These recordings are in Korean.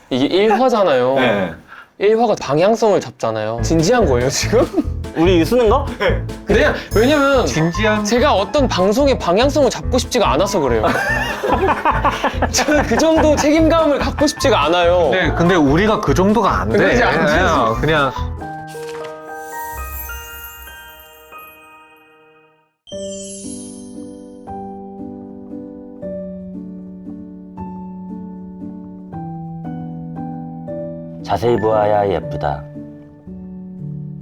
이게 1화잖아요. 네. 1화가 방향성을 잡잖아요. 진지한 거예요, 지금? 우리 쓰는 거? 그냥, 왜냐면 진지한 제가 어떤 방송의 방향성을 잡고 싶지가 않아서 그래요. 저는 그 정도 책임감을 갖고 싶지가 않아요. 네, 근데 우리가 그 정도가 안 돼. 그러지 않지. 그냥 자세히 보아야 예쁘다.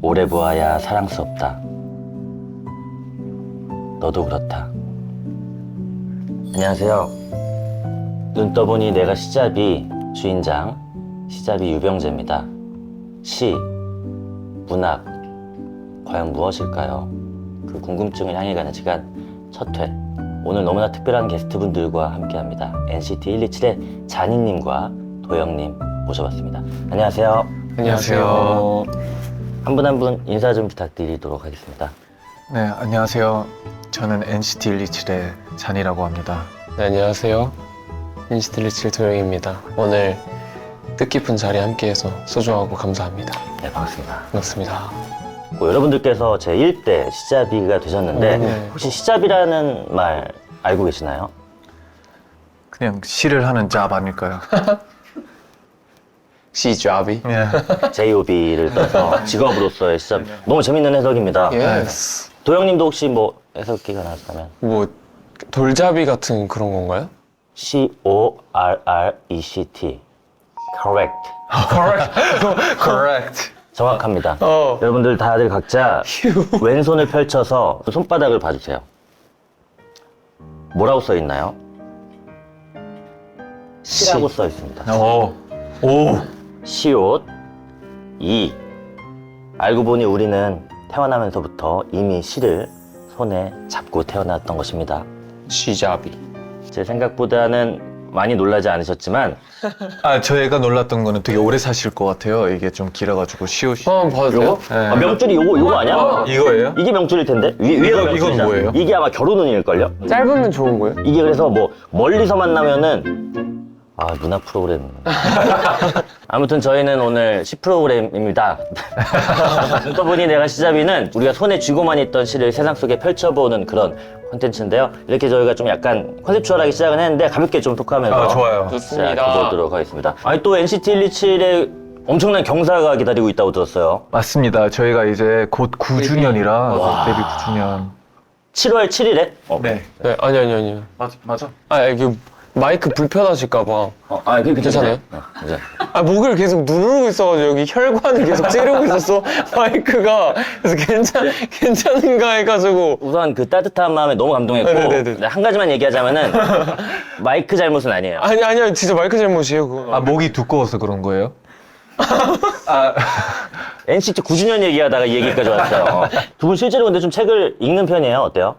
오래 보아야 사랑스럽다. 너도 그렇다. 안녕하세요. 눈 떠보니 내가 시잡이 주인장, 시잡이 유병재입니다. 시, 문학, 과연 무엇일까요? 그 궁금증을 향해 가는 시간 첫 회. 오늘 너무나 특별한 게스트분들과 함께합니다. NCT 127의 잔이님과 도영님 모셔봤습니다. 안녕하세요. 안녕하세요. 한 분 한 분 인사 좀 부탁드리도록 하겠습니다. 네, 안녕하세요. 저는 NCT 127의 잔이라고 합니다. 네, 안녕하세요. 인스틸리칠 도영입니다. 오늘 뜻깊은 자리에 함께해서 소중하고 감사합니다. 네, 반갑습니다. 반갑습니다. 여러분들께서 제 1대 시잡이가 되셨는데 네. 혹시 시잡이라는 말 알고 계시나요? 그냥 시를 하는 잡 아닐까요? 시잡이. 예. JOB를 떠서 직업으로서의 시잡. 너무 재밌는 해석입니다. 예스. 도영님도 혹시 뭐 해석기가 나왔다면? 뭐 돌잡이 같은 그런 건가요? CORRECT. Correct. Correct. 정확합니다. 어. 여러분들 다들 각자 왼손을 펼쳐서 손바닥을 봐주세요. 뭐라고 써 있나요? 시라고 써 있습니다. 오. 시옷, 이. 알고 보니 우리는 태어나면서부터 이미 시를 손에 잡고 태어났던 것입니다. 시잡이. 제 생각보다는 많이 놀라지 않으셨지만 아, 저희가 놀랐던 거는 되게 오래 사실 것 같아요. 이게 좀 길어가지고 시옷이. 한번 봐도 돼요? 요거? 네. 아, 명줄이 요거 아니야? 이거예요? 이게 명줄일 텐데? 위가 이건 명줄이잖아. 뭐예요? 이게 아마 결혼운일걸요? 짧으면 좋은 거예요? 이게 그래서 뭐 멀리서 만나면은 문화 프로그램. 아무튼 저희는 오늘 시 프로그램입니다. 눈 떠보니 내가 시잡이는 우리가 손에 쥐고만 있던 시를 세상 속에 펼쳐보는 그런 콘텐츠인데요. 이렇게 저희가 좀 약간 컨셉추얼하게 시작은 했는데 가볍게 좀 토크하면서 아, 좋아요. 좋습니다. 시작해보도록 하겠습니다. 아니 또 NCT 127의 엄청난 경사가 기다리고 있다고 들었어요. 맞습니다. 저희가 이제 곧 9주년이라 데뷔 9주년. 7월 7일에? 네. 네, 아니요. 맞아. 이게 마이크 불편하실까봐. 괜찮아요? 목을 계속 누르고 있어가지고 여기 혈관을 계속 찌르고 있었어, 마이크가. 그래서 괜찮은가 해가지고. 우선 그 따뜻한 마음에 너무 감동했고 네네네. 한 가지만 얘기하자면은 마이크 잘못은 아니에요. 아니요, 진짜 마이크 잘못이에요, 그거. 아, 목이 두꺼워서 그런 거예요? NCT 9주년 얘기하다가 이 얘기까지 왔어요. 두 분 실제로 근데 좀 책을 읽는 편이에요? 어때요?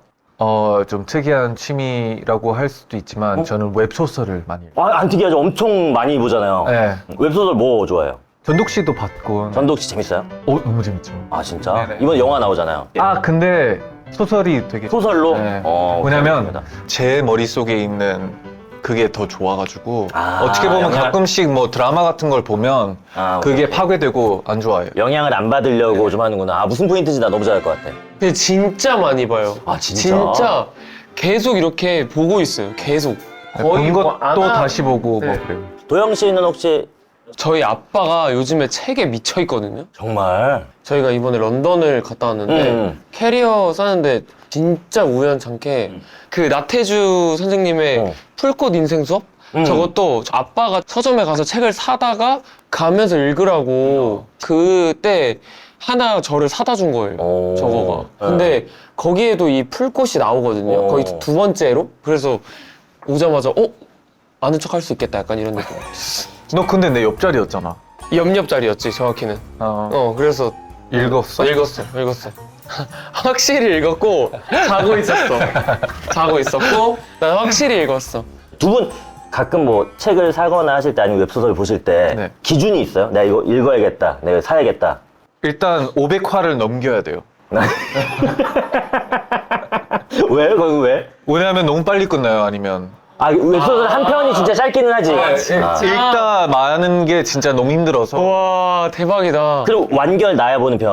좀 특이한 취미라고 할 수도 있지만 저는 웹소설을 많이 읽어요. 안 특이하죠. 엄청 많이 보잖아요. 네. 웹소설 뭐 좋아해요? 전독시도 봤고. 전독 씨 재밌어요? 너무 재밌죠. 아 진짜? 네네. 이번 영화 나오잖아요. 근데 소설이 되게 소설로? 네. 어, 왜냐면 감사합니다. 제 머릿속에 있는 그게 더 좋아가지고 어떻게 보면 영향- 가끔씩 뭐 드라마 같은 걸 보면 그게 오케이. 파괴되고 안 좋아요. 영향을 안 받으려고 좀 하는구나. 무슨 포인트인지 나 너무 잘할 것 같아. 근데 진짜 많이 봐요. 진짜? 진짜 계속 이렇게 보고 있어요, 계속. 본 뭐 것도 안 하- 다시 보고 네. 뭐 그래요. 도영 씨는 혹시 저희 아빠가 요즘에 책에 미쳐 있거든요. 정말 저희가 이번에 런던을 갔다 왔는데 캐리어 싸는데 진짜 우연찮게 그 나태주 선생님의 풀꽃 인생 수업? 저것도 아빠가 서점에 가서 책을 사다가 가면서 읽으라고 그때 하나 저를 사다 준 거예요. 저거가. 근데 거기에도 이 풀꽃이 나오거든요. 거의 두 번째로. 그래서 오자마자 아는 척 할 수 있겠다 약간 이런 느낌. 너 근데 내 옆자리였잖아. 옆자리였지 정확히는. 그래서 읽었어? 읽었어. 확실히 읽었고 자고 있었고 난 확실히 읽었어. 두 분 가끔 뭐 책을 사거나 하실 때 아니면 웹소설 보실 때 네. 기준이 있어요? 내가 이거 읽어야겠다. 내가 사야겠다. 일단 500화를 넘겨야 돼요. 왜? 그건 왜? 왜냐하면 너무 빨리 끝나요. 아니면 아, 웹소설 한 편이 진짜 짧기는 하지. 읽다 많은 게 진짜 너무 힘들어서. 와, 대박이다. 그리고 완결 나야 보는 편.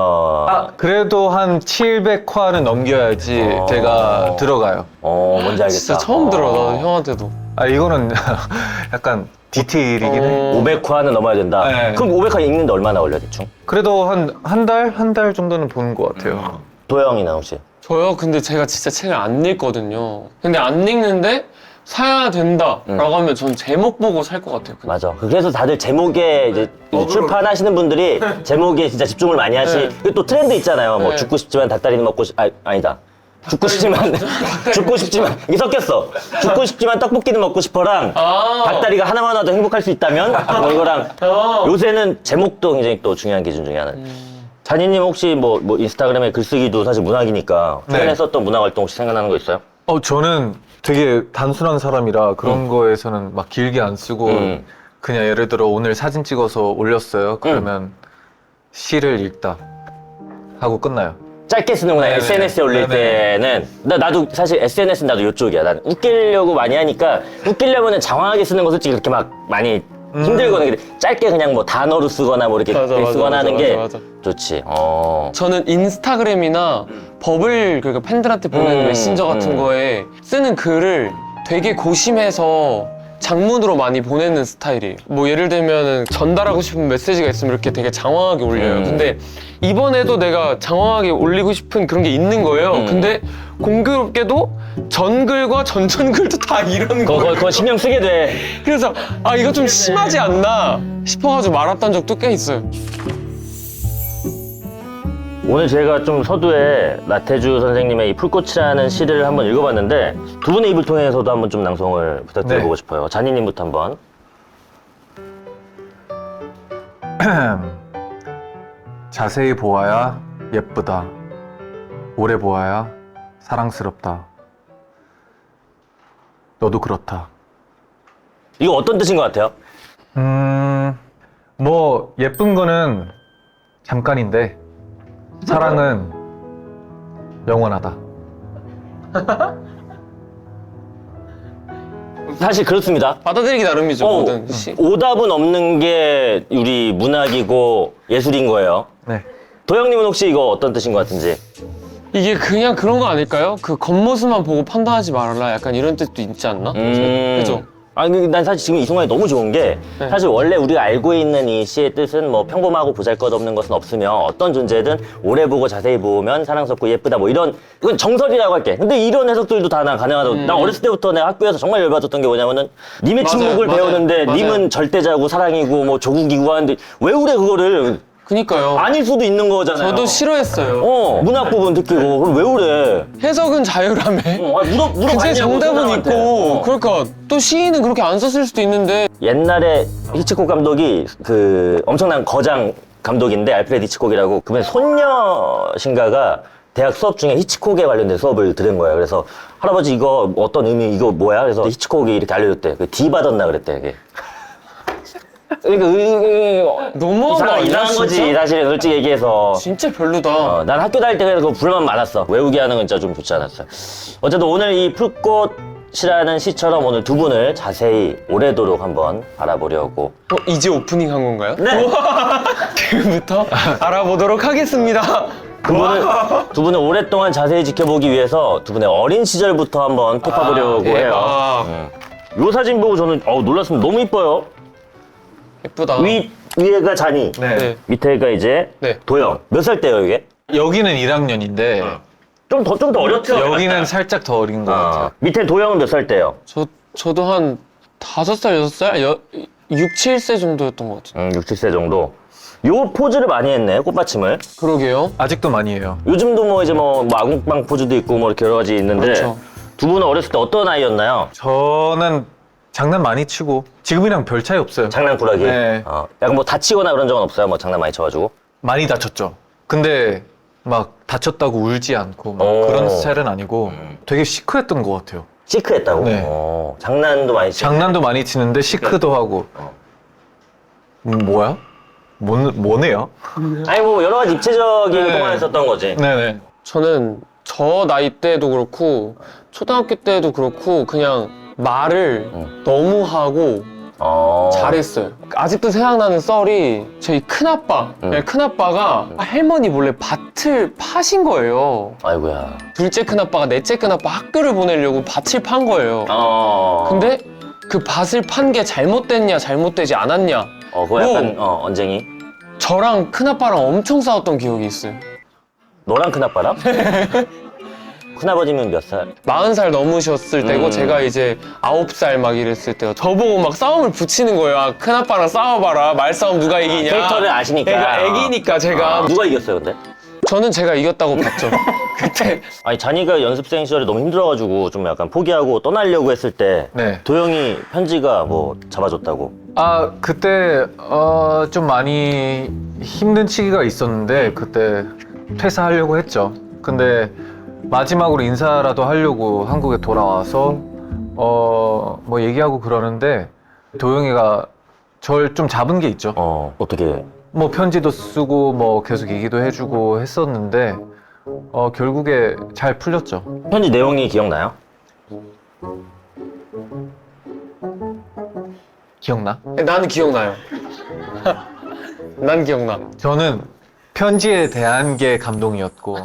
그래도 한 700화는 넘겨야지 제가 들어가요. 뭔지 알겠다. 진짜 처음 들어, 나도 형한테도. 이거는 약간 디테일이긴 해. 500화는 넘어야 된다. 네. 그럼 500화 읽는데 얼마나 걸려, 대충? 그래도 한 달 정도는 보는 것 같아요. 도영이나 혹시? 저요? 근데 제가 진짜 책을 안 읽거든요. 근데 안 읽는데 사야 된다라고 하면 전 제목 보고 살 것 같아요. 그냥. 맞아. 그래서 다들 제목에 이제 출판하시는 분들이 제목에 진짜 집중을 많이 네. 그리고 또 트렌드 있잖아요. 뭐 네. 죽고 싶지만 닭다리는 먹고 아니다. 죽고 싶지만 이게 섞였어. 죽고 싶지만 떡볶이는 먹고 싶어랑 아. 닭다리가 하나만 더 행복할 수 있다면 뭐 이거랑 요새는 제목도 굉장히 또 중요한 기준 중에 하나. 자니님 혹시 뭐 인스타그램에 글쓰기도 사실 문학이니까 최근에 네. 썼던 문학 활동 혹시 생각나는 거 있어요? 저는 되게 단순한 사람이라 그런 거에서는 막 길게 안 쓰고 그냥 예를 들어 오늘 사진 찍어서 올렸어요. 그러면 시를 읽다 하고 끝나요. 짧게 쓰는구나. 네네. SNS에 올릴 네네. 때는 나도 사실 SNS는 나도 이쪽이야. 난 웃기려고 많이 하니까 웃기려면은 장황하게 쓰는 거 솔직히 그렇게 막 많이 힘들거든. 근데 짧게 그냥 뭐 단어로 쓰거나 뭐 이렇게 맞아, 쓰거나 맞아, 하는 맞아, 게 맞아. 좋지. 저는 인스타그램이나 버블, 그러니까 팬들한테 보내는 메신저 같은 거에 쓰는 글을 되게 고심해서 장문으로 많이 보내는 스타일이에요. 뭐 예를 들면 전달하고 싶은 메시지가 있으면 이렇게 되게 장황하게 올려요. 근데 이번에도 내가 장황하게 올리고 싶은 그런 게 있는 거예요. 근데 공교롭게도 전글과 전전글도 다 이런 거예요. 그거 신경 쓰게 돼. 그래서 이거 좀 심하지 않나 싶어가지고 말았던 적도 꽤 있어요. 오늘 제가 좀 서두에 나태주 선생님의 이 풀꽃이라는 시를 한번 읽어봤는데 두 분의 입을 통해서도 한번 좀 낭송을 부탁드려보고 네. 싶어요. 자니님부터 한번. 자세히 보아야 예쁘다. 오래 보아야 사랑스럽다. 너도 그렇다. 이거 어떤 뜻인 것 같아요? 뭐 예쁜 거는 잠깐인데 사랑은 영원하다. 사실 그렇습니다. 받아들이기 나름이죠, 모든 시. 오답은 없는 게 우리 문학이고 예술인 거예요. 네. 도영님은 혹시 이거 어떤 뜻인 것 같은지? 이게 그냥 그런 거 아닐까요? 그 겉모습만 보고 판단하지 말아라. 약간 이런 뜻도 있지 않나? 그죠? 아니, 난 사실 지금 이 순간이 너무 좋은 게 네. 사실 원래 우리가 알고 있는 이 시의 뜻은 뭐 평범하고 보잘것없는 것은 없으며 어떤 존재든 오래 보고 자세히 보면 사랑스럽고 예쁘다 뭐 이런 이건 정설이라고 할게. 근데 이런 해석들도 다 난 가능하다고. 난 어렸을 때부터 내가 학교에서 정말 열받았던 게 뭐냐면은 님의 맞아요, 침묵을 맞아요, 배우는데 맞아요. 님은 절대자고 사랑이고 뭐 조국이고 하는데 왜 그래 그거를 그니까요. 아닐 수도 있는 거잖아요. 저도 싫어했어요. 문학 부분 듣기고 그럼 왜 그래? 해석은 자유라며. 물어봤냐고 그제 정답은 선생님한테. 있고. 그러니까 또 시인은 그렇게 안 썼을 수도 있는데. 옛날에 히치콕 감독이 그 엄청난 거장 감독인데 알프레드 히치콕이라고 그분의 손녀신가가 대학 수업 중에 히치콕에 관련된 수업을 들은 거예요. 그래서 할아버지 이거 어떤 의미 이거 뭐야? 그래서 히치콕이 이렇게 알려줬대. 그 D 받았나 그랬대. 이게. 그러니까 너무한 거 아니야, 이상한 거지 진짜? 사실 솔직히 얘기해서. 진짜 별로다. 난 학교 다닐 때 그래서 불만 많았어. 외우게 하는 건 진짜 좀 좋지 않았어요. 어쨌든 오늘 이 풀꽃이라는 시처럼 오늘 두 분을 자세히 오래도록 한번 알아보려고. 이제 오프닝 한 건가요? 네. 지금부터 알아보도록 하겠습니다. 두 분을 오랫동안 자세히 지켜보기 위해서 두 분의 어린 시절부터 한번 톱파보려고 해요. 요 사진 보고 저는 놀랐습니다. 너무 이뻐요. 예쁘다. 위에가 자니, 네. 밑에가 이제 네. 도영. 몇 살 때요 이게? 여기는 1학년인데 좀 더 어렸죠? 여기는 살짝 더 어린 것 같아요. 밑에 도영은 몇 살 때요? 저도 한 5살, 6살? 6, 7세 정도였던 것 같아요. 6, 7세 정도. 요 포즈를 많이 했네, 꽃받침을. 그러게요. 아직도 많이 해요. 요즘도 뭐 이제 뭐 아궁빵 포즈도 있고 뭐 이렇게 여러 가지 있는데 그렇죠. 두 분은 어렸을 때 어떤 아이였나요? 저는 장난 많이 치고 지금이랑 별 차이 없어요. 장난꾸러기. 네. 약간 뭐 다치거나 그런 적은 없어요? 뭐 장난 많이 쳐가지고. 많이 다쳤죠. 근데 막 다쳤다고 울지 않고 막 오. 그런 스타일은 아니고 되게 시크했던 것 같아요. 시크했다고? 네. 장난도 많이 치고. 장난도 많이 치는데 시크도 하고. 뭐야? 뭐네요? 아니 뭐 여러 가지 입체적인 네. 동안을 썼던 거지. 네네. 저는 저 나이 때도 그렇고 초등학교 때도 그렇고 그냥 말을 너무 하고 잘했어요. 아직도 생각나는 썰이 저희 큰아빠, 큰아빠가 할머니 몰래 밭을 파신 거예요. 아이고야. 둘째 큰아빠가 넷째 큰아빠 학교를 보내려고 밭을 판 거예요. 근데 그 밭을 판 게 잘못됐냐 잘못되지 않았냐, 그거 약간 언쟁이. 저랑 큰아빠랑 엄청 싸웠던 기억이 있어요. 너랑 큰아빠랑? 큰아버지면 몇 살? 40살 넘으셨을 때고 제가 이제 9살 막 이랬을 때요. 저보고 막 싸움을 붙이는 거예요. 아, 큰아빠랑 싸워봐라. 말싸움 누가 이기냐. 캐릭터를 아시니까. 그러니까 애기니까 제가. 누가 이겼어요 근데? 저는 제가 이겼다고 봤죠. 그때 아니 자니가 연습생 시절에 너무 힘들어가지고 좀 약간 포기하고 떠나려고 했을 때 네. 도영이 편지가 뭐 잡아줬다고. 아, 그때 좀 많이 힘든 시기가 있었는데 그때 퇴사하려고 했죠. 근데 마지막으로 인사라도 하려고 한국에 돌아와서 뭐 얘기하고 그러는데 도영이가 절 좀 잡은 게 있죠. 어떻게? 뭐 편지도 쓰고 뭐 계속 얘기도 해주고 했었는데 결국에 잘 풀렸죠. 편지 내용이 기억나요? 기억나? 나는 기억나요. 난 기억나. 저는 편지에 대한 게 감동이었고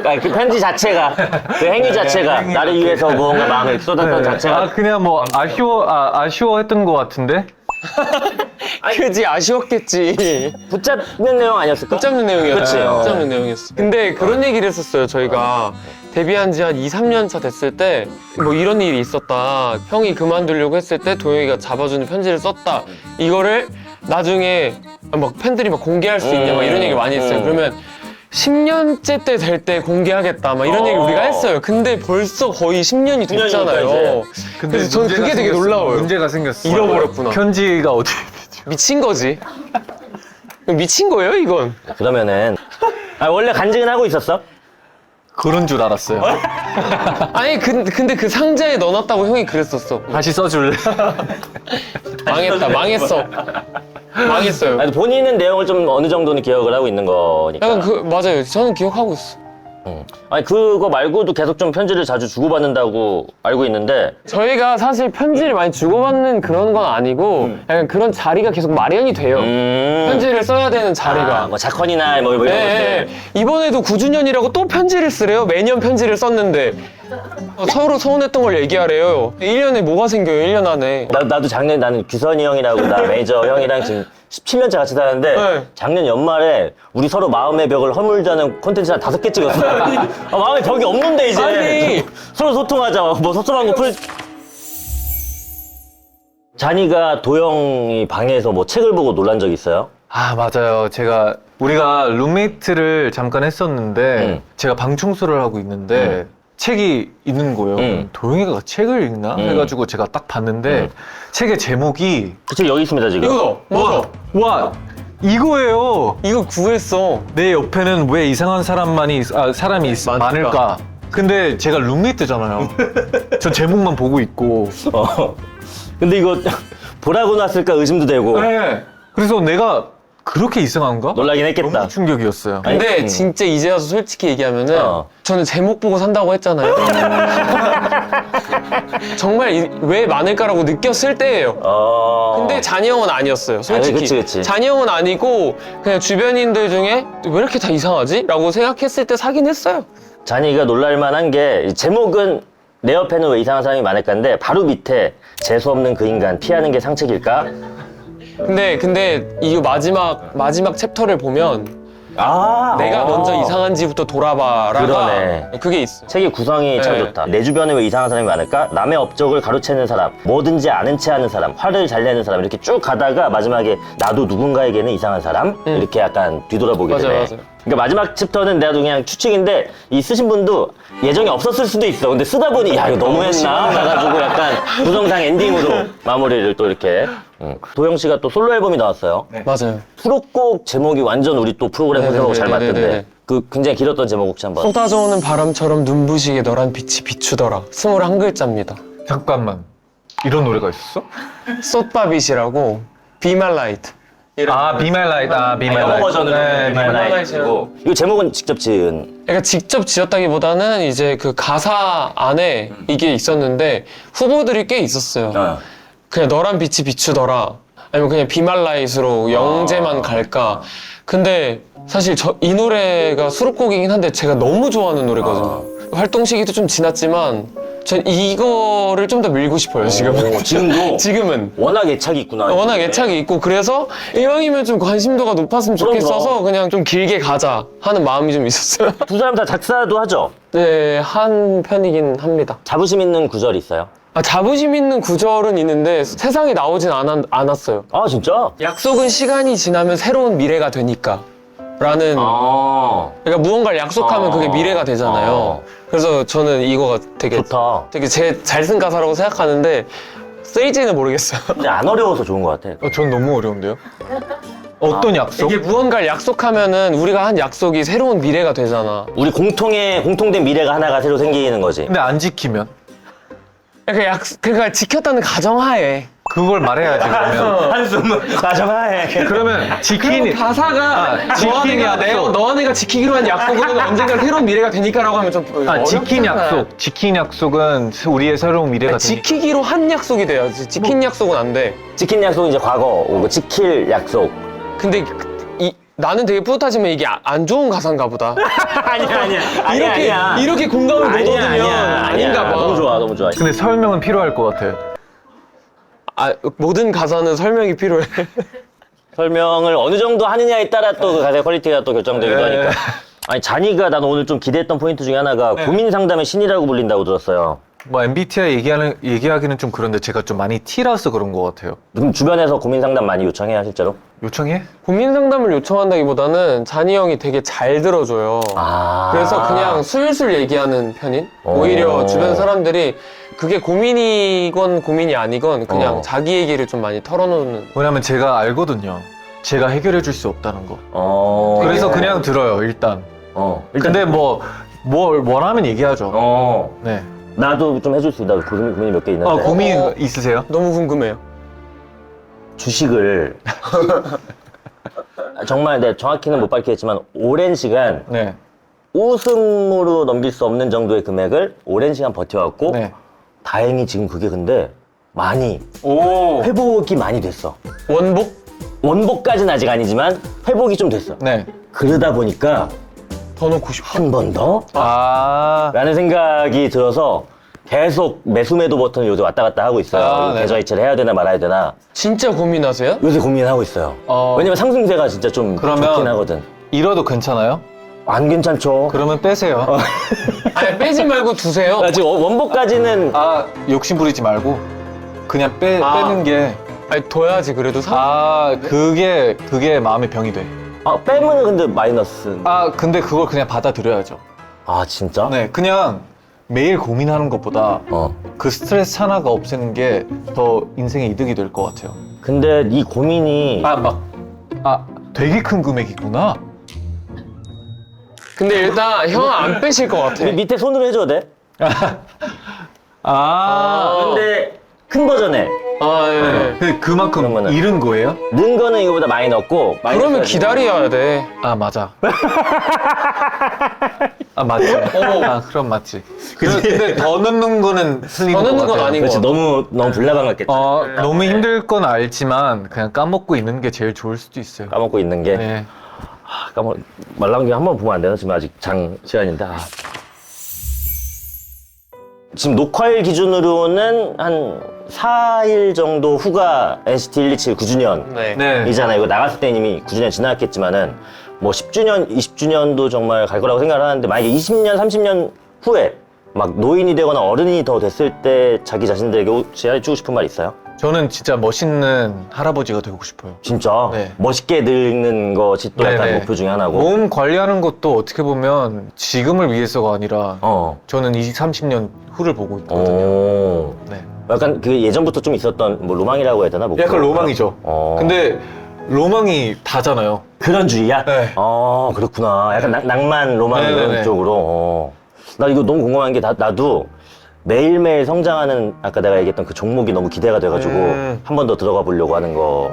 아니, 그 편지 자체가 그 행위 자체가 행위 나를 자체가. 위해서 무언가 마음을 쏟았던 자체가 그냥 뭐 아쉬워했던 것 같은데. 그지, 아쉬웠겠지. 붙잡는 내용 아니었을까? 붙잡는 내용이었어. 그치. 붙잡는 내용이었어. 근데 그런 얘기를 했었어요. 저희가 데뷔한 지 한 2, 3년 차 됐을 때 뭐 이런 일이 있었다. 형이 그만두려고 했을 때 도영이가 잡아주는 편지를 썼다. 이거를 나중에 막 팬들이 막 공개할 수 있냐 막 이런 얘기 많이 했어요. 그러면 10년째 때 될 때 공개하겠다 막 이런 얘기 우리가 했어요. 근데 벌써 거의 10년이 됐잖아요. 그래서 저는 그게 되게 놀라워요. 문제가 생겼어. 잃어버렸구나. 편지가 어디? 미친 거지. 미친 거예요, 이건. 그러면은 원래 간직은 하고 있었어? 그런 줄 알았어요. 아니 근데 그 상자에 넣어놨다고 형이 그랬었어. 다시 써줄래? 망했다, 망했어. 망했어요. 아니, 본인은 내용을 좀 어느 정도는 기억을 하고 있는 거니까. 약간 맞아요. 저는 기억하고 있어. 아니 그거 말고도 계속 좀 편지를 자주 주고받는다고 알고 있는데. 저희가 사실 편지를 많이 주고받는 그런 건 아니고 약간 그런 자리가 계속 마련이 돼요. 편지를 써야 되는 자리가. 뭐 작헌이나 뭐 이런 네, 것들. 이번에도 9주년이라고 또 편지를 쓰래요. 매년 편지를 썼는데 서로 서운했던 걸 얘기하래요. 1년에 뭐가 생겨요, 1년 안에. 나도 작년에 나는 규선이 형이라고 나 매니저 형이랑 지금 17년째 같이 사는데 네. 작년 연말에 우리 서로 마음의 벽을 허물자는 콘텐츠 한 5개 찍었어. 마음의 벽이 없는데 이제 아니. 서로 소통하자. 뭐 섭섭한 거 풀. 자니가 도영이 방에서 뭐 책을 보고 놀란 적 있어요? 아, 맞아요. 우리가 룸메이트를 잠깐 했었는데 제가 방 청소를 하고 있는데 책이 있는 거예요. 도영이가 책을 읽나? 해가지고 제가 딱 봤는데 책의 제목이 그 책 여기 있습니다 지금. 이거 맞아. 와, 이거예요. 이거 구했어. 내 옆에는 왜 이상한 사람이 많을까? 근데 제가 룸메이트잖아요. 저 제목만 보고 있고. 근데 이거 보라고 놨을까 의심도 되고. 네. 그래서 내가 그렇게 이상한가? 놀라긴 했겠다. 너무 충격이었어요. 근데 진짜 이제 와서 솔직히 얘기하면은 저는 제목 보고 산다고 했잖아요. 정말 왜 많을까라고 느꼈을 때예요. 근데 잔이 형은 아니었어요, 솔직히. 그치. 잔이 형은 아니고 그냥 주변인들 중에 왜 이렇게 다 이상하지? 라고 생각했을 때 사긴 했어요. 자니가 놀랄만한 게 제목은 내 옆에는 왜 이상한 사람이 많을까인데 바로 밑에 재수없는 그 인간 피하는 게 상책일까? 근데 이 마지막 챕터를 보면 내가 먼저 이상한지부터 돌아봐라가 그러네. 그게 있어. 책의 구성이 참 네. 좋다. 내 주변에 왜 이상한 사람이 많을까? 남의 업적을 가로채는 사람, 뭐든지 아는 체 하는 사람, 화를 잘 내는 사람 이렇게 쭉 가다가 마지막에 나도 누군가에게는 이상한 사람? 이렇게 약간 뒤돌아보게 맞아요, 되네. 맞아요. 그러니까 마지막 챕터는 내가 그냥 추측인데 이 쓰신 분도 예정이 없었을 수도 있어. 근데 쓰다 보니 야 이거 너무했나? 해가지고 약간 부정상 엔딩으로 마무리를 또 이렇게. 도영 씨가 또 솔로 앨범이 나왔어요. 네. 맞아요. 수록곡 제목이 완전 우리 또 프로그램 분석하고 잘 네네네네네. 맞던데 그 굉장히 길었던 제목 혹시 한번. 쏟아져오는 바람처럼 눈부시게 너란 빛이 비추더라. 21글자입니다. 잠깐만. 이런 노래가 있었어? 쏟바빗이라고 Be My Light. 아, Be My Light. 아, Be My 영어 Light. 버전으로 네, Be My My Light이고. 이거 제목은 직접 지은. 그러니까 직접 지었다기보다는 이제 그 가사 안에 이게 있었는데 후보들이 꽤 있었어요. 어. 그냥 너란 빛이 비추더라. 아니면 그냥 비말라잇으로 영재만 갈까. 근데 사실 이 노래가 수록곡이긴 한데 제가 너무 좋아하는 노래거든요. 활동 시기도 좀 지났지만 전 이거를 좀 더 밀고 싶어요, 지금은. 지금도? 지금은. 워낙 애착이 있구나. 워낙 애착이 있고 그래서 이왕이면 좀 관심도가 높았으면 좋겠어서 그냥 좀 길게 가자 하는 마음이 좀 있었어요. 두 사람 다 작사도 하죠? 네, 한 편이긴 합니다. 자부심 있는 구절 있어요? 자부심 있는 구절은 있는데 세상에 나오진 않았어요. 아, 진짜? 약속은 시간이 지나면 새로운 미래가 되니까 라는 아. 그러니까 무언가를 약속하면 그게 미래가 되잖아요. 그래서 저는 이거가 되게 좋다. 제 잘 쓴 가사라고 생각하는데 쓰일지는 모르겠어요. 근데 안 어려워서 좋은 것 같아. 전 너무 어려운데요? 어떤 약속? 이게 무언가를 약속하면은 우리가 한 약속이 새로운 미래가 되잖아. 우리 공통된 미래가 하나가 새로 생기는 거지. 근데 안 지키면? 그러니까 지켰다는 가정하에. 그걸 말해야지, 그러면. 한숨 가정하에. 그러면 지키니. 가사가 지키니 약속. 너와 내가 지키기로 한 약속은 언젠가 새로운 미래가 되니까라고 하면 좀 지킨 어렵잖아요. 약속. 지킨 약속은 우리의 새로운 미래가 되니까. 지키기로 한 약속이 돼야지. 지킨 약속은 안 돼. 지킨 약속은 이제 과거고 지킬 약속. 근데 나는 되게 뿌듯하지만 이게 안 좋은 가사인가 보다. 아니야. 이렇게 공감을 못 얻으면 아닌가 봐. 너무 좋아, 너무 좋아. 근데 설명은 필요할 것 같아. 모든 가사는 설명이 필요해. 설명을 어느 정도 하느냐에 따라 또 그 가사의 퀄리티가 또 결정되기도 네. 하니까. 아니, 잔이가 나는 오늘 좀 기대했던 포인트 중에 하나가 고민 상담의 신이라고 불린다고 들었어요. 뭐 MBTI 얘기하기는 좀 그런데 제가 좀 많이 T라서 그런 것 같아요. 그럼 주변에서 고민 상담 많이 요청해요, 실제로? 요청해? 고민 상담을 요청한다기보다는 잔이 형이 되게 잘 들어줘요. 아. 그래서 그냥 술술 얘기하는 편인? 오히려 주변 사람들이 그게 고민이건 고민이 아니건 그냥 자기 얘기를 좀 많이 털어놓는. 왜냐면 제가 알거든요. 제가 해결해 줄 수 없다는 거. 그래서 되게- 그냥 들어요, 일단. 일단 근데 뭘 하면 얘기하죠. 네. 나도 좀 해줄 수 있다. 고민이 몇 개 있는데. 고민 있으세요? 너무 궁금해요. 주식을 정말 내가 정확히는 못 밝히겠지만 오랜 시간 네. 웃음으로 넘길 수 없는 정도의 금액을 오랜 시간 버텨왔고 네. 다행히 지금 그게 근데 많이 오. 회복이 많이 됐어. 원복? 원복까지는 아직 아니지만 회복이 좀 됐어. 네. 그러다 보니까 더 넣고 싶어. 한 번 더? 아. 라는 생각이 들어서 계속 매수매도 버튼을 요새 왔다 갔다 하고 있어요. 네. 계좌 이체를 해야 되나 말아야 되나 진짜 고민하세요? 요새 고민하고 있어요. 왜냐면 상승세가 진짜 좀 그러면- 좋긴 하거든. 잃어도 괜찮아요? 안 괜찮죠. 그러면 빼세요. 아니, 빼지 말고 두세요. 나 지금 원복까지는 욕심 부리지 말고 그냥 아. 빼는 게. 아니, 둬야지, 그래도. 그게 마음의 병이 돼. 빼면은 근데 마이너스. 근데 그걸 그냥 받아들여야죠. 진짜? 네, 그냥 매일 고민하는 것보다 그 스트레스 하나가 없애는 게 더 인생의 이득이 될 것 같아요. 근데 이 고민이 되게 큰 금액이구나. 근데 일단 형은 안 빼실 것 같아. 우리 밑에 손으로 해줘도 돼? 근데 큰 버전에 예. 근데 그만큼 그러면은- 잃은 거예요? 는 거는 이거보다 많이 넣고 그러면 기다려야 돼. 맞아. 맞지. 그럼 맞지. 근데 더 넣는 거는 틀린 더 것 넣는 건 같아요. 아닌 그렇지 것 같아. 너무 불나방 같겠지. 너무 힘들 건 알지만 그냥 까먹고 있는 게 제일 좋을 수도 있어요. 까먹고 있는 게 네. 말랑기 한번 보면 안 되나? 지금 아직 장 시간인데. 지금 녹화일 기준으로는 한 4일 정도 후가 NCT 127 9주년 네. 이잖아요. 이거 나갔을 때 이미 9주년 지났겠지만은 뭐 10주년, 20주년도 정말 갈 거라고 생각을 하는데 만약에 20년, 30년 후에 막 노인이 되거나 어른이 더 됐을 때 자기 자신들에게 해주고 싶은 말 있어요? 저는 진짜 멋있는 할아버지가 되고 싶어요. 진짜 네. 멋있게 늙는 것이 또 약간 네네. 목표 중에 하나고. 몸 관리하는 것도 어떻게 보면 지금을 위해서가 아니라 저는 20, 30년 후를 보고 있거든요. 오. 네. 약간 그 예전부터 좀 있었던 뭐 로망이라고 해야 되나? 목표가? 약간 로망이죠. 근데 근데 로망이 다잖아요. 그런 주의야? 네. 그렇구나. 약간 낭만 로망 이런 네네네. 쪽으로. 나 이거 너무 궁금한 게 나도 매일매일 성장하는 아까 내가 얘기했던 그 종목이 너무 기대가 돼가지고 한 번 더 들어가 보려고 하는 거.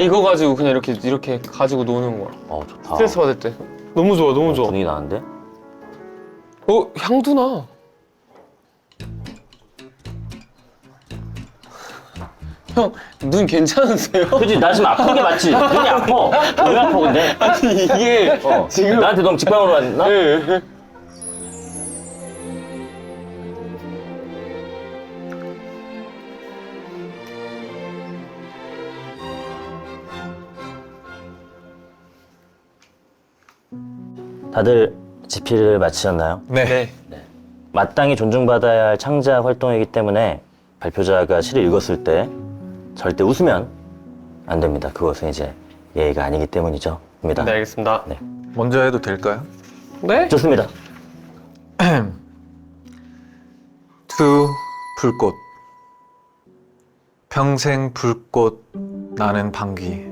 이거 가지고 그냥 이렇게 가지고 노는 거야. 좋다. 스트레스 받을 때. 너무 좋아, 너무 좋아. 분위기 나는데? 향도 나. 형, 눈 괜찮으세요? 그치, 나 지금 아픈 게 맞지? 눈이 아파. 왜 아파, 근데? 아니, 이게 지금. 나한테 너무 직방으로 왔나? 네. 다들 집필을 마치셨나요? 네. 마땅히 존중받아야 할 창작 활동이기 때문에 발표자가 시를 읽었을 때 절대 웃으면 안 됩니다. 그것은 이제 예의가 아니기 때문이죠. 입니다. 네, 알겠습니다. 네. 먼저 해도 될까요? 네? 좋습니다. 투 불꽃 평생 불꽃 나는 방귀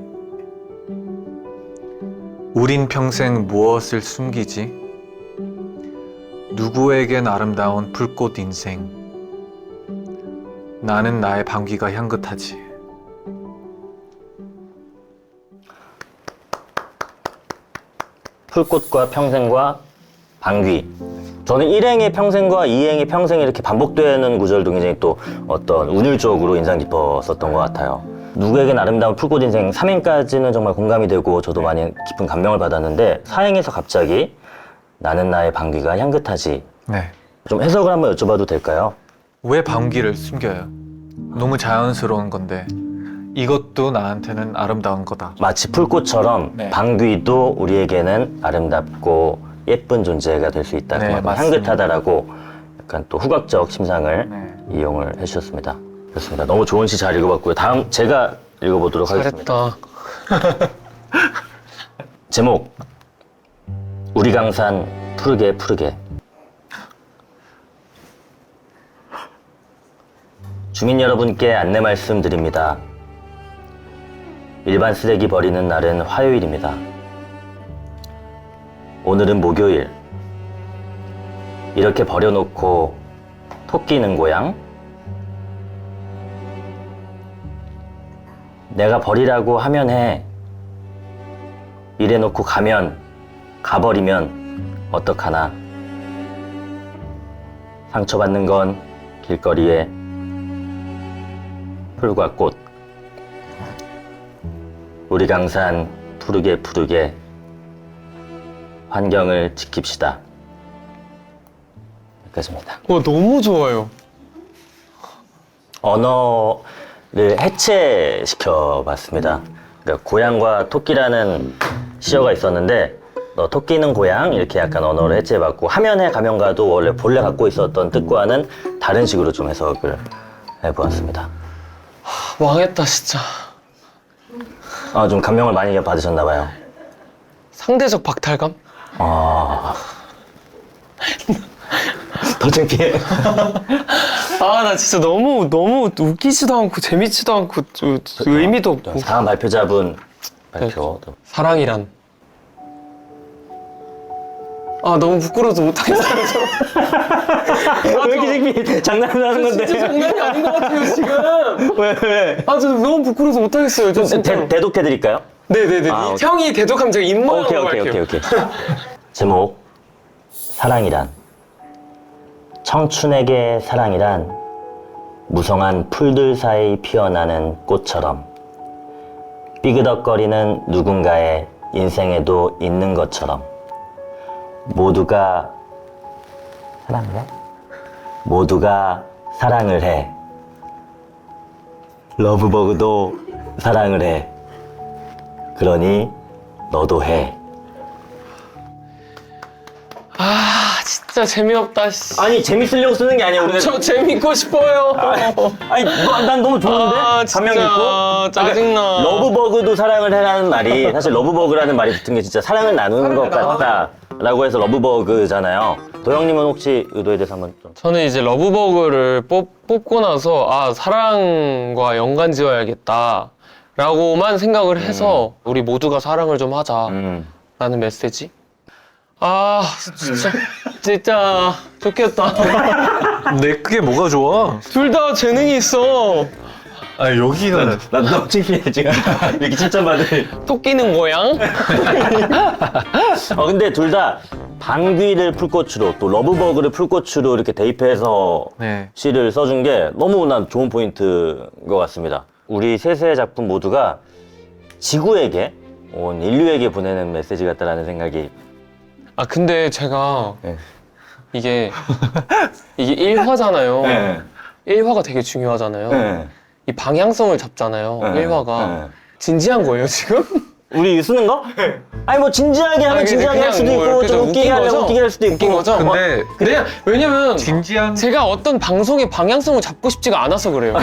우린 평생 무엇을 숨기지? 누구에겐 아름다운 불꽃 인생 나는 나의 방귀가 향긋하지. 풀꽃과 평생과 방귀. 저는 1행의 평생과 2행의 평생이 이렇게 반복되는 구절도 굉장히 또 어떤 운율적으로 인상 깊었었던 것 같아요. 누구에겐 아름다운 풀꽃 인생 3행까지는 정말 공감이 되고 저도 많이 깊은 감명을 받았는데 4행에서 갑자기 나는 나의 방귀가 향긋하지. 네. 좀 해석을 한번 여쭤봐도 될까요? 왜 방귀를 숨겨요? 너무 자연스러운 건데 이것도 나한테는 아름다운 거다. 마치 풀꽃처럼 네. 방귀도 우리에게는 아름답고 예쁜 존재가 될 수 있다. 네, 그만큼 맞습니다. 향긋하다라고 약간 또 후각적 심상을 네. 이용을 해주셨습니다. 그렇습니다. 너무 좋은 시 잘 읽어봤고요. 다음 제가 읽어보도록 하겠습니다. 잘했다. 제목 우리 강산 푸르게 푸르게. 주민 여러분께 안내 말씀드립니다. 일반 쓰레기 버리는 날은 화요일입니다. 오늘은 목요일. 이렇게 버려놓고 토끼는 고향? 내가 버리라고 하면 해. 이래놓고 가버리면 어떡하나. 상처받는 건 길거리에 풀과 꽃. 우리 강산 푸르게 푸르게 환경을 지킵시다. 여기까지입니다. 너무 좋아요. 언어를 해체시켜봤습니다. 그러니까 고양과 토끼라는 시어가 있었는데 토끼는 고양 이렇게 약간 언어를 해체해봤고 화면에 가면가도 원래 본래 갖고 있었던 뜻과는 다른 식으로 좀 해석을 해보았습니다. 망했다, 진짜. 좀 감명을 많이 받으셨나봐요. 상대적 박탈감? 더 창피해. 나 진짜 너무 웃기지도 않고 재밌지도 않고 의미도 없고. 다음 발표자분 발표. 사랑이란. 너무 부끄러워서 못하겠어요. 왜 이렇게 창피해? 장난을 하는 건데. 진짜 장난이 아닌 것 같아요, 지금. 왜? 저 너무 부끄러워서 못하겠어요. 저 진짜. 대독해드릴까요? 네네네. 오케이. 형이 대독하면 제가 입모양으로 할게요. 오케이. 제목 사랑이란. 청춘에게 사랑이란 무성한 풀들 사이 피어나는 꽃처럼 삐그덕거리는 누군가의 인생에도 있는 것처럼 모두가 사랑을 해. 러브버그도 사랑을 해. 그러니 너도 해. 진짜 재미없다. 씨. 아니 재밌으려고 쓰는 게 아니야. 우리가 저 재밌고 싶어요. 아니 난 너무 좋은데? 진짜 감명 깊고? 짜증나. 러브버그도 사랑을 해라는 말이 사실 러브버그라는 말이 붙은 게 진짜 사랑을 나누는 것 같다 라고 해서 러브버그잖아요. 도영님은 혹시 의도에 대해서 한번 좀. 저는 이제 러브버그를 뽑고 나서 사랑과 연관 지어야겠다 라고만 생각을 해서 우리 모두가 사랑을 좀 하자라는 메시지. 진짜 좋겠다. 내 그게 뭐가 좋아? 둘 다 재능이 있어. 아 여기가 난 너무 창피해 지금 이렇게 칭찬받을. 토끼는 모양? 근데 둘 다 방귀를 풀꽃으로 또 러브버그를 풀꽃으로 이렇게 대입해서 네. 시를 써준 게 너무 난 좋은 포인트인 것 같습니다. 우리 셋의 작품 모두가 지구에게 온 인류에게 보내는 메시지 같다라는 생각이. 아 근데 제가 네. 이게 1화잖아요. 1화가 되게 중요하잖아요. 이 방향성을 잡잖아요. 1화가 진지한 거예요 지금? 우리 쓰는 거? 아니 뭐 진지하게 하면 아니, 진지하게 할 그냥 수도 뭐 있고 이렇게 좀 좀 웃기게 웃긴 하면 거죠? 웃기게 할 수도 있고. 웃긴 거죠? 근데 그냥 왜냐면 진지한 제가 어떤 방송의 방향성을 잡고 싶지가 않아서 그래요.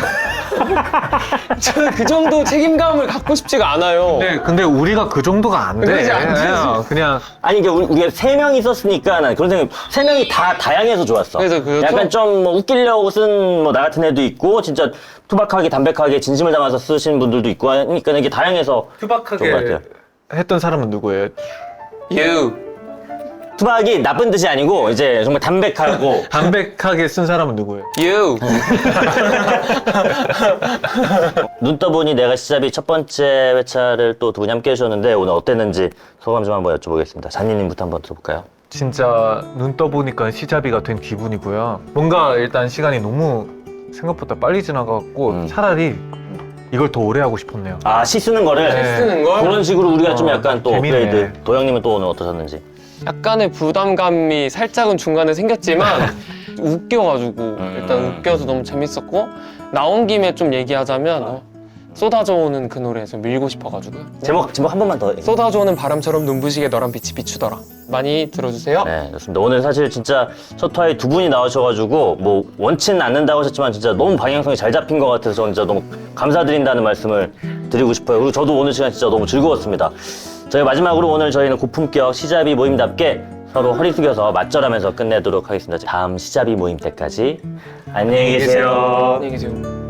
저는 그 정도 책임감을 갖고 싶지가 않아요. 근데 우리가 그 정도가 안 돼. 그러지 않지. 그냥 아니 이게 우리가 세 명이 썼으니까 난 그런 생각. 세 명이 다 다양해서 좋았어. 그래서 그렇죠? 약간 좀 뭐 웃기려고 쓴 뭐 나 같은 애도 있고 진짜 투박하게 담백하게 진심을 담아서 쓰신 분들도 있고 하니까 이게 다양해서 좋은 것 투박하게 같아요. 했던 사람은 누구예요? You. 투박이 나쁜 뜻이 아니고 이제 정말 담백하고 담백하게 쓴 사람은 누구예요? You. 눈 떠보니 내가 시잡이 첫 번째 회차를 또 두 분이 함께 해주셨는데 오늘 어땠는지 소감 좀 한번 여쭤보겠습니다. 잔니님부터 한번 들어볼까요? 진짜 눈 떠보니까 시잡이가 된 기분이고요. 뭔가 일단 시간이 너무 생각보다 빨리 지나가고 차라리 이걸 더 오래 하고 싶었네요. 아, 시 쓰는 거를 네. 쓰는 걸 그런 식으로 우리가 좀 약간 또 재밌네. 업그레이드. 도영님은 또 오늘 어떠셨는지? 약간의 부담감이 살짝은 중간에 생겼지만 웃겨가지고 일단 웃겨서 너무 재밌었고 나온 김에 좀 얘기하자면 쏟아져오는 그 노래 좀 밀고 싶어가지고요. 제목 한 번만 더. 쏟아져오는 바람처럼 눈부시게 너란 빛이 비추더라. 많이 들어주세요. 네, 좋습니다. 오늘 사실 진짜 첫 화에 두 분이 나오셔가지고 뭐 원치는 않는다고 하셨지만 진짜 너무 방향성이 잘 잡힌 것 같아서 저는 진짜 너무 감사드린다는 말씀을 드리고 싶어요. 그리고 저도 오늘 시간 진짜 너무 즐거웠습니다. 저희 마지막으로 오늘 저희는 고품격 시잡이 모임답게 서로 허리 숙여서 맞절하면서 끝내도록 하겠습니다. 다음 시잡이 모임 때까지 안녕히 계세요. 안녕히 계세요.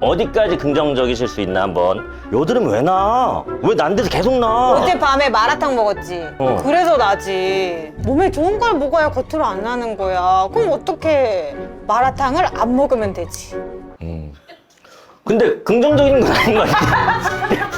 어디까지 긍정적이실 수 있나 한번. 요들은 왜 나? 왜 난 데서 계속 나? 어젯밤에 마라탕 먹었지. 그래서 나지. 몸에 좋은 걸 먹어야 겉으로 안 나는 거야. 그럼 어떻게 마라탕을 안 먹으면 되지. 근데 긍정적인 건 아닌 것 같아.